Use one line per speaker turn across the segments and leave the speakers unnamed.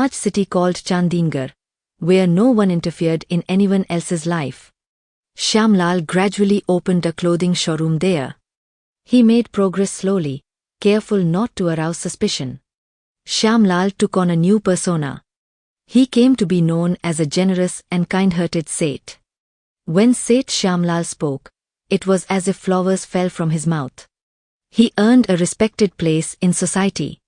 large city called Chandingarh, where no one interfered in anyone else's life. Shyamlal gradually opened a clothing showroom there. He made progress slowly, careful not to arouse suspicion. Shyamlal took on a new persona. He came to be known as a generous and kind-hearted Seth. When Seth Shyamlal spoke, it was as if flowers fell from his mouth. He earned a respected place in society.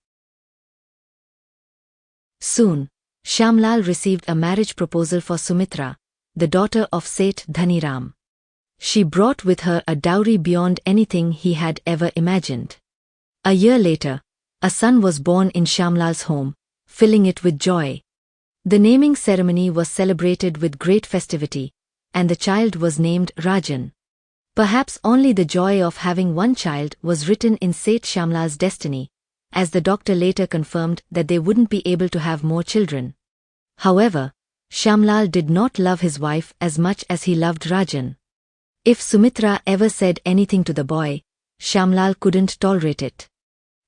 Soon, Shyamlal received a marriage proposal for Sumitra, the daughter of Seth Dhaniram. She brought with her a dowry beyond anything he had ever imagined. A year later, a son was born in Shyamlal's home, filling it with joy. The naming ceremony was celebrated with great festivity, and the child was named Rajan. Perhaps only the joy of having one child was written in Seth Shyamlal's destiny, as the doctor later confirmed that they wouldn't be able to have more children. However, Shyamlal did not love his wife as much as he loved Rajan. If Sumitra ever said anything to the boy, Shyamlal couldn't tolerate it.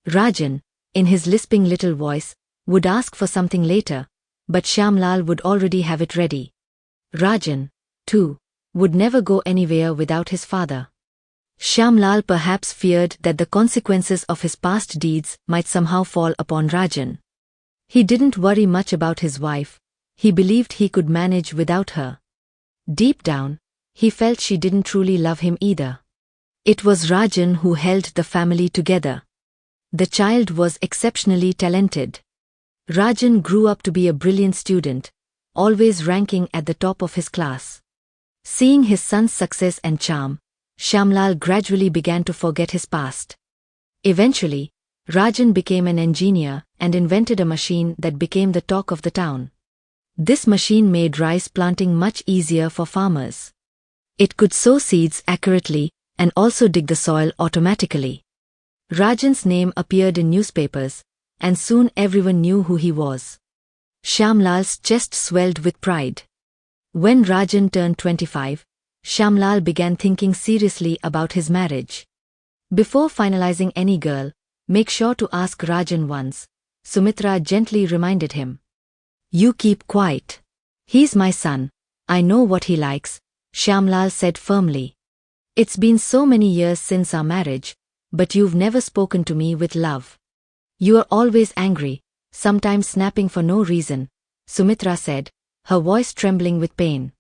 Rajan, in his lisping little voice, would ask for something later, but Shyamlal would already have it ready. Rajan, too, would never go anywhere without his father. Shyamlal perhaps feared that the consequences of his past deeds might somehow fall upon Rajan. He didn't worry much about his wife. He believed he could manage without her. Deep down, he felt she didn't truly love him either. It was Rajan who held the family together. The child was exceptionally talented. Rajan grew up to be a brilliant student, always ranking at the top of his class. Seeing his son's success and charm, Shyamlal gradually began to forget his past. Eventually, Rajan became an engineer and invented a machine that became the talk of the town. This machine made rice planting much easier for farmers. It could sow seeds accurately and also dig the soil automatically. Rajan's name appeared in newspapers, and soon everyone knew who he was. Shyamlal's chest swelled with pride. When Rajan turned 25, Shyamlal began thinking seriously about his marriage. Before finalizing any girl, make sure to ask Rajan once, Sumitra gently reminded him. You keep quiet. He's my son. I know what he likes, Shyamlal said firmly. It's been so many years since our marriage, but you've never spoken to me with love. You are always angry, sometimes snapping for no reason, Sumitra said, her voice trembling with pain.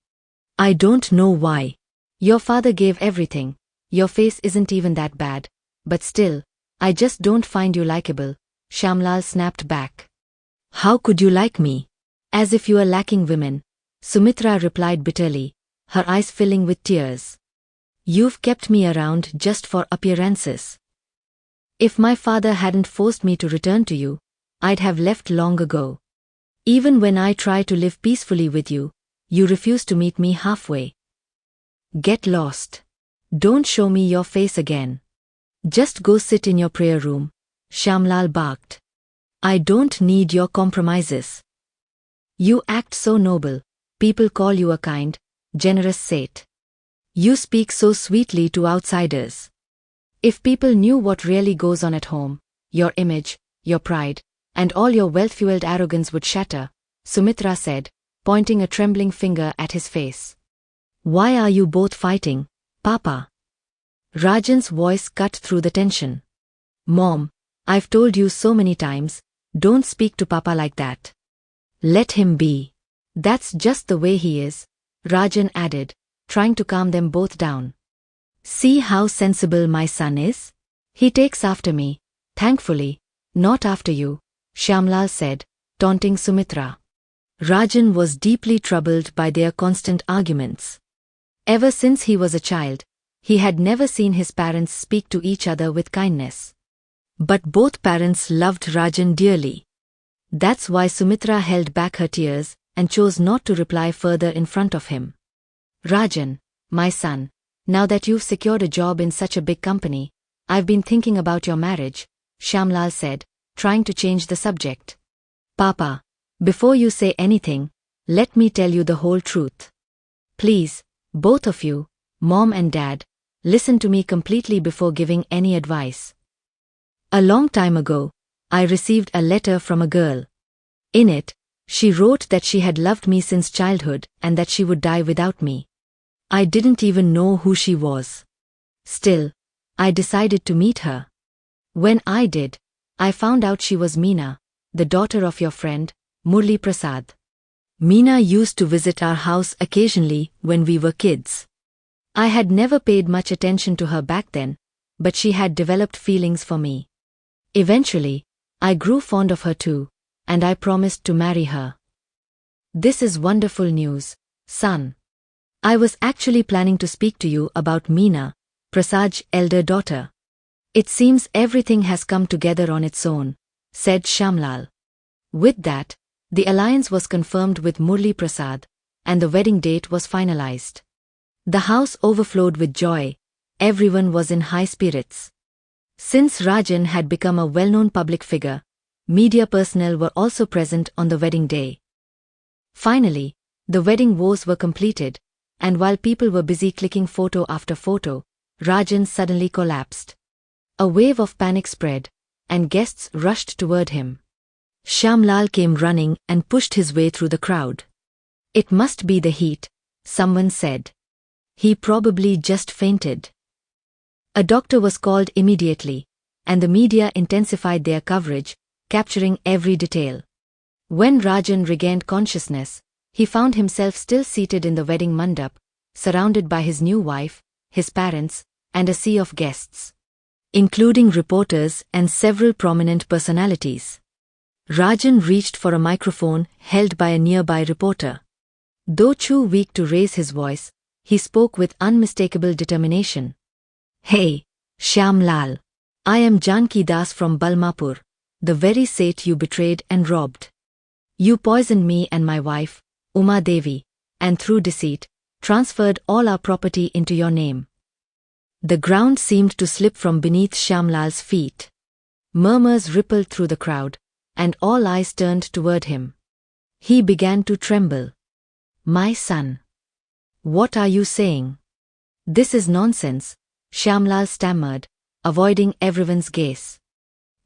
I don't know why. Your father gave everything, your face isn't even that bad, but still, I just don't find you likable, Shyamlal snapped back. How could you like me? As if you are lacking women, Sumitra replied bitterly, her eyes filling with tears. You've kept me around just for appearances. If my father hadn't forced me to return to you, I'd have left long ago. Even when I try to live peacefully with you, you refuse to meet me halfway. Get lost. Don't show me your face again. Just go sit in your prayer room, Shyamlal barked. I don't need your compromises. You act so noble, people call you a kind, generous Seth. You speak so sweetly to outsiders. If people knew what really goes on at home, your image, your pride, and all your wealth-fueled arrogance would shatter, Sumitra said, pointing a trembling finger at his face. Why are you both fighting, Papa? Rajan's voice cut through the tension. Mom, I've told you so many times, don't speak to Papa like that. Let him be. That's just the way he is, Rajan added, trying to calm them both down. See how sensible my son is? He takes after me, thankfully, not after you, Shyamlal said, taunting Sumitra. Rajan was deeply troubled by their constant arguments. Ever since he was a child, he had never seen his parents speak to each other with kindness. But both parents loved Rajan dearly. That's why Sumitra held back her tears and chose not to reply further in front of him. Rajan, my son, now that you've secured a job in such a big company, I've been thinking about your marriage, Shyamlal said, trying to change the subject. Papa, before you say anything, let me tell you the whole truth. Please, both of you, Mom and Dad, listen to me completely before giving any advice. A long time ago, I received a letter from a girl. In it, She wrote that she had loved me since childhood and that she would die without me. I didn't even know who she was. Still, I decided to meet her. When I did, I found out she was Meena, the daughter of your friend, Murli Prasad. Meena used to visit our house occasionally when we were kids. I had never paid much attention to her back then, but she had developed feelings for me. Eventually, I grew fond of her too, and I promised to marry her. This is wonderful news, son. I was actually planning to speak to you about Meena, Prasad's elder daughter. It seems everything has come together on its own, said Shyamlal. With that, the alliance was confirmed with Murli Prasad, and the wedding date was finalized. The house overflowed with joy. Everyone was in high spirits. Since Rajan had become a well-known public figure, media personnel were also present on the wedding day. Finally, the wedding vows were completed, and while people were busy clicking photo after photo, Rajan suddenly collapsed. A wave of panic spread, and guests rushed toward him. Shyamlal came running and pushed his way through the crowd. It must be the heat, someone said. He probably just fainted. A doctor was called immediately, and the media intensified their coverage, capturing every detail. When Rajan regained consciousness, he found himself still seated in the wedding mandap, surrounded by his new wife, his parents, and a sea of guests, including reporters and several prominent personalities. Rajan reached for a microphone held by a nearby reporter. Though too weak to raise his voice, he spoke with unmistakable determination. Hey, Shyamlal. I am Janki Das from Balmapur, the very Seth you betrayed and robbed. You poisoned me and my wife, Uma Devi, and through deceit, transferred all our property into your name. The ground seemed to slip from beneath Shyamlal's feet. Murmurs rippled through the crowd, and all eyes turned toward him. He began to tremble. My son. What are you saying? This is nonsense, Shyamlal stammered, avoiding everyone's gaze.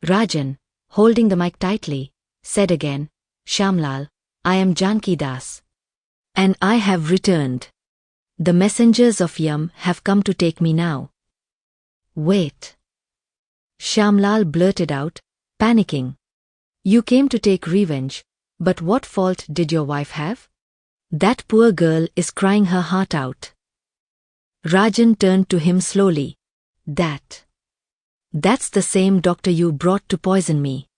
Rajan, holding the mic tightly, said again, Shyamlal, I am Janki Das. And I have returned. The messengers of Yam have come to take me now. Wait. Shyamlal blurted out, panicking. You came to take revenge, but what fault did your wife have? That poor girl is crying her heart out. Rajan turned to him slowly. That's the same doctor you brought to poison me.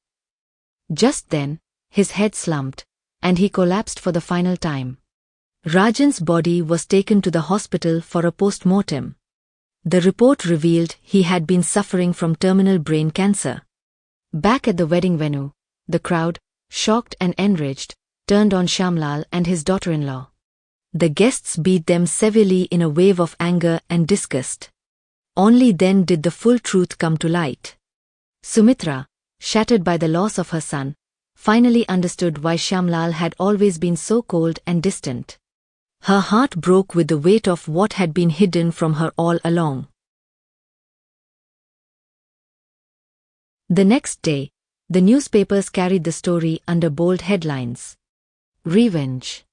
Just then, his head slumped, and he collapsed for the final time. Rajan's body was taken to the hospital for a post-mortem. The report revealed he had been suffering from terminal brain cancer. Back at the wedding venue, the crowd, shocked and enraged, turned on Shyamlal and his daughter-in-law. The guests beat them severely in a wave of anger and disgust. Only then did the full truth come to light. Sumitra, shattered by the loss of her son, finally understood why Shyamlal had always been so cold and distant. Her heart broke with the weight of what had been hidden from her all along. The next day, the newspapers carried the story under bold headlines. Revenge.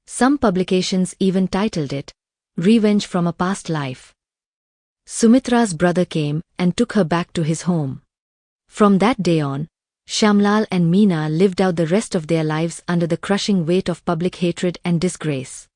Some publications even titled it, Revenge from a Past Life. Sumitra's brother came and took her back to his home. From that day on, Shyamlal and Meena lived out the rest of their lives under the crushing weight of public hatred and disgrace.